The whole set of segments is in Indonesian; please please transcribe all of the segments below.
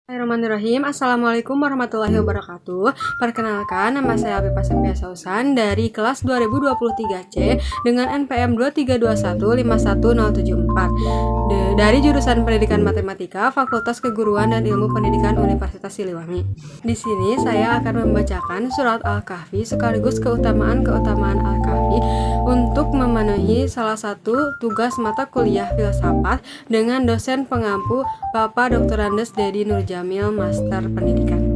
Bismillahirrahmanirrahim. Assalamualaikum warahmatullahi wabarakatuh. Perkenalkan, nama saya Afifa Sepia Sausan dari kelas 2023C dengan NPM 232151074 dari jurusan Pendidikan Matematika Fakultas Keguruan dan Ilmu Pendidikan Universitas Siliwangi. Di sini saya akan membacakan surat Al-Kahfi sekaligus keutamaan-keutamaan Al-Kahfi untuk memenuhi salah satu tugas mata kuliah filsafat dengan dosen pengampu Bapak Dr. Andes Dedi Nurjamil, Master Pendidikan.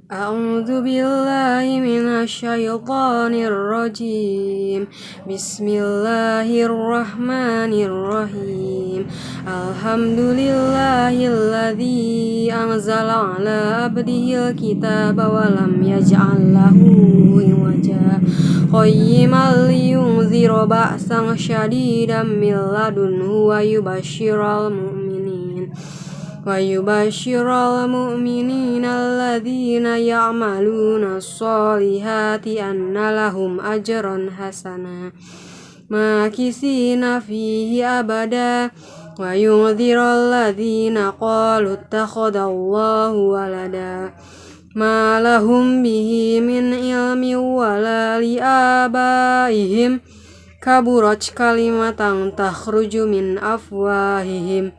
A'udzu billahi minasyaitonir rajim. Bismillahirrahmanirrahim. Alhamdulillahilladzi anzala 'ala abdihil kitaba wa lam yaj'al lahu iwaja. Qayyiman liyunzira ba'san syadidan min ladunhu wa yubashshiral mu'minina alladzina ya'maluna as-solihati anna lahum ajran hasana makisina fihi abada wa yunziral ladzina qalu ittakhadallahu walada ma lahum bihi min ilmin wala liabaihim kaburat kalimatan takhruju min afwahihim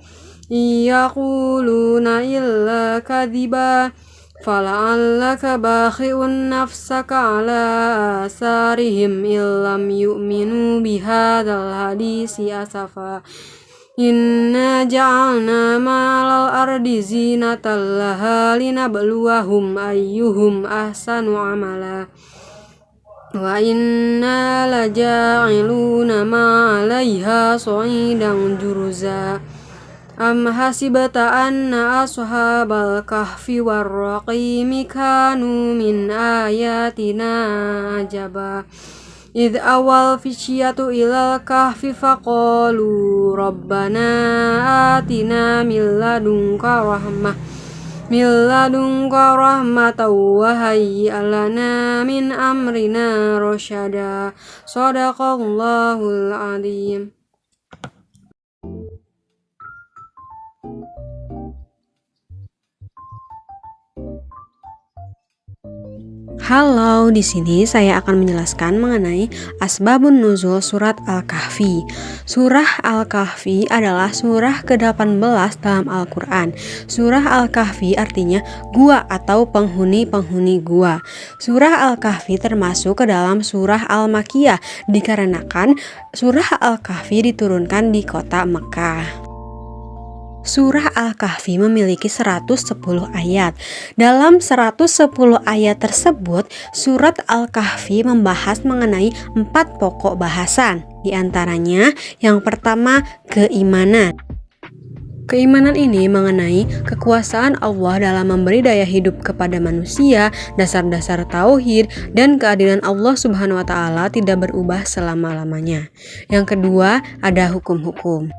yaquluna illa kadhiba fala'allaka bakhi'un nafsaka ala asarihim illam yu'minu bihadzal hadisi asafa inna ja'alna ma'al ardi zinatan laha linabluwahum ayyuhum ahsanu amala wa inna laja'iluna ma'alaiha sa'idan juruza am hasibata anna ashabal kahfi warraqimi kanu min ayatina ajaba idh awal fisyatu ilal kahfi faqalu rabbana atina min ladunka rahmatan wa hayyi' lana min amrina rasyada. Shadaqallahul adzim. Halo, di sini saya akan menjelaskan mengenai asbabun nuzul surat Al-Kahfi. Surah Al-Kahfi adalah surah ke-18 dalam Al-Quran. Surah Al-Kahfi artinya gua atau penghuni-penghuni gua. Surah Al-Kahfi termasuk ke dalam surah Al-Makiyah dikarenakan surah Al-Kahfi diturunkan di kota Mekah. Surah Al-Kahfi memiliki 110 ayat. Dalam 110 ayat tersebut, surat Al-Kahfi membahas mengenai 4 pokok bahasan. Di antaranya, yang pertama, keimanan. Keimanan ini mengenai kekuasaan Allah dalam memberi daya hidup kepada manusia, dasar-dasar tauhid, dan keadilan Allah Subhanahu wa Ta'ala tidak berubah selama-lamanya. Yang kedua, ada hukum-hukum.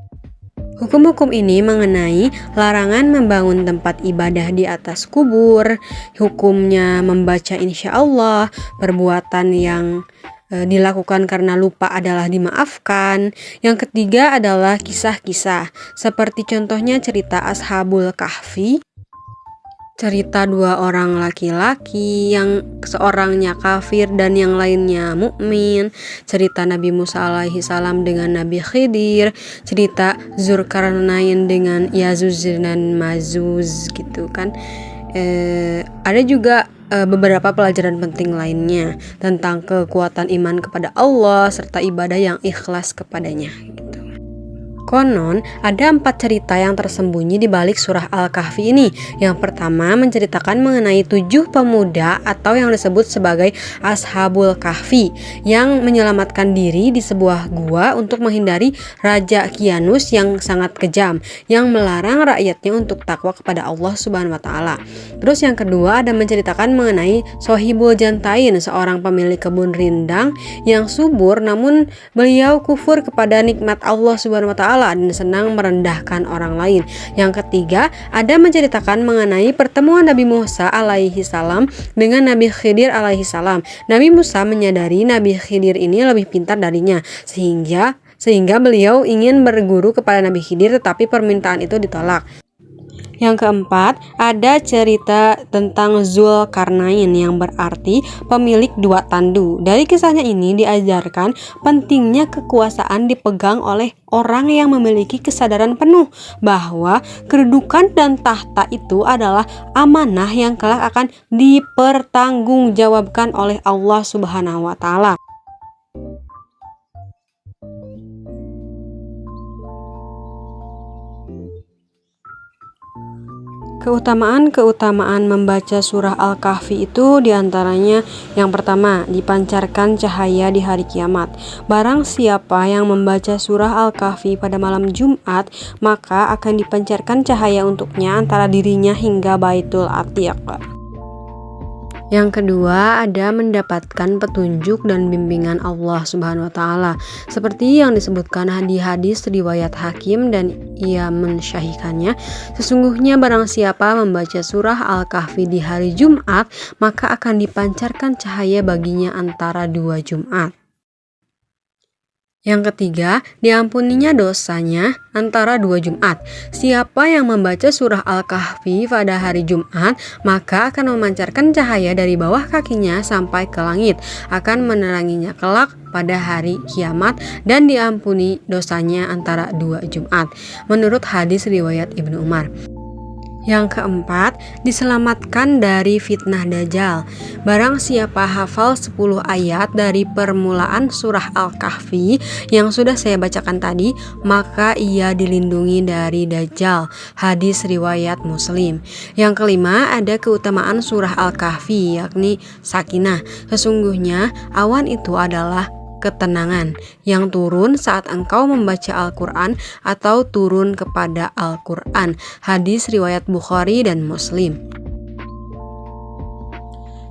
Hukum-hukum ini mengenai larangan membangun tempat ibadah di atas kubur, hukumnya membaca insya Allah, perbuatan yang dilakukan karena lupa adalah dimaafkan. Yang ketiga adalah kisah-kisah, seperti contohnya cerita Ashabul Kahfi, cerita 2 orang laki-laki yang seorangnya kafir dan yang lainnya mukmin, cerita Nabi Musa alaihi salam dengan Nabi Khidir, cerita Zulkarnain dengan Yazuz dan Mazuz gitu kan. Ada juga beberapa pelajaran penting lainnya tentang kekuatan iman kepada Allah serta ibadah yang ikhlas kepadanya gitu. Konon, ada 4 cerita yang tersembunyi di balik surah Al-Kahfi ini. Yang pertama menceritakan mengenai 7 pemuda atau yang disebut sebagai Ashabul Kahfi yang menyelamatkan diri di sebuah gua untuk menghindari Raja Kianus yang sangat kejam yang melarang rakyatnya untuk takwa kepada Allah Subhanahu wa Ta'ala. Terus yang kedua ada menceritakan mengenai Sohibul Jantain, seorang pemilik kebun rindang yang subur namun beliau kufur kepada nikmat Allah Subhanahu wa Ta'ala dan senang merendahkan orang lain. Yang ketiga, ada menceritakan mengenai pertemuan Nabi Musa alaihi salam dengan Nabi Khidir alaihi salam. Nabi Musa menyadari Nabi Khidir ini lebih pintar darinya, sehingga sehingga beliau ingin berguru kepada Nabi Khidir tetapi permintaan itu ditolak. Yang keempat, ada cerita tentang Zulkarnain yang berarti pemilik dua tandu. Dari kisahnya ini diajarkan pentingnya kekuasaan dipegang oleh orang yang memiliki kesadaran penuh bahwa kedudukan dan tahta itu adalah amanah yang kelak akan dipertanggungjawabkan oleh Allah Subhanahu wa Ta'ala. Keutamaan membaca surah Al-Kahfi itu diantaranya yang pertama, dipancarkan cahaya di hari kiamat. Barang siapa yang membaca surah Al-Kahfi pada malam Jumat, maka akan dipancarkan cahaya untuknya antara dirinya hingga Baitul Atiq. Yang kedua, ada mendapatkan petunjuk dan bimbingan Allah Subhanahu wa Ta'ala, seperti yang disebutkan di hadis riwayat Hakim dan ia mensyahihkannya. Sesungguhnya barang siapa membaca surah Al-Kahfi di hari Jumat, maka akan dipancarkan cahaya baginya antara dua Jumat. Yang ketiga, diampuninya dosanya antara dua Jumat. Siapa yang membaca surah Al-Kahfi pada hari Jumat, maka akan memancarkan cahaya dari bawah kakinya sampai ke langit, akan meneranginya kelak pada hari kiamat dan diampuni dosanya antara dua Jumat. Menurut hadis riwayat Ibnu Umar. Yang keempat, diselamatkan dari fitnah Dajjal. Barang siapa hafal 10 ayat dari permulaan surah Al-Kahfi yang sudah saya bacakan tadi, maka ia dilindungi dari Dajjal. Hadis riwayat Muslim. Yang kelima, ada keutamaan surah Al-Kahfi, yakni sakinah. Sesungguhnya awan itu adalah ketenangan yang turun saat engkau membaca Al-Quran atau turun kepada Al-Quran. Hadis riwayat Bukhari dan Muslim.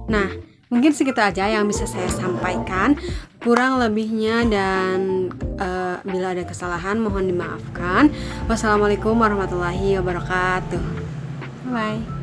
Nah, mungkin segitu aja yang bisa saya sampaikan. Kurang lebihnya dan bila ada kesalahan mohon dimaafkan. Wassalamualaikum warahmatullahi wabarakatuh. Bye.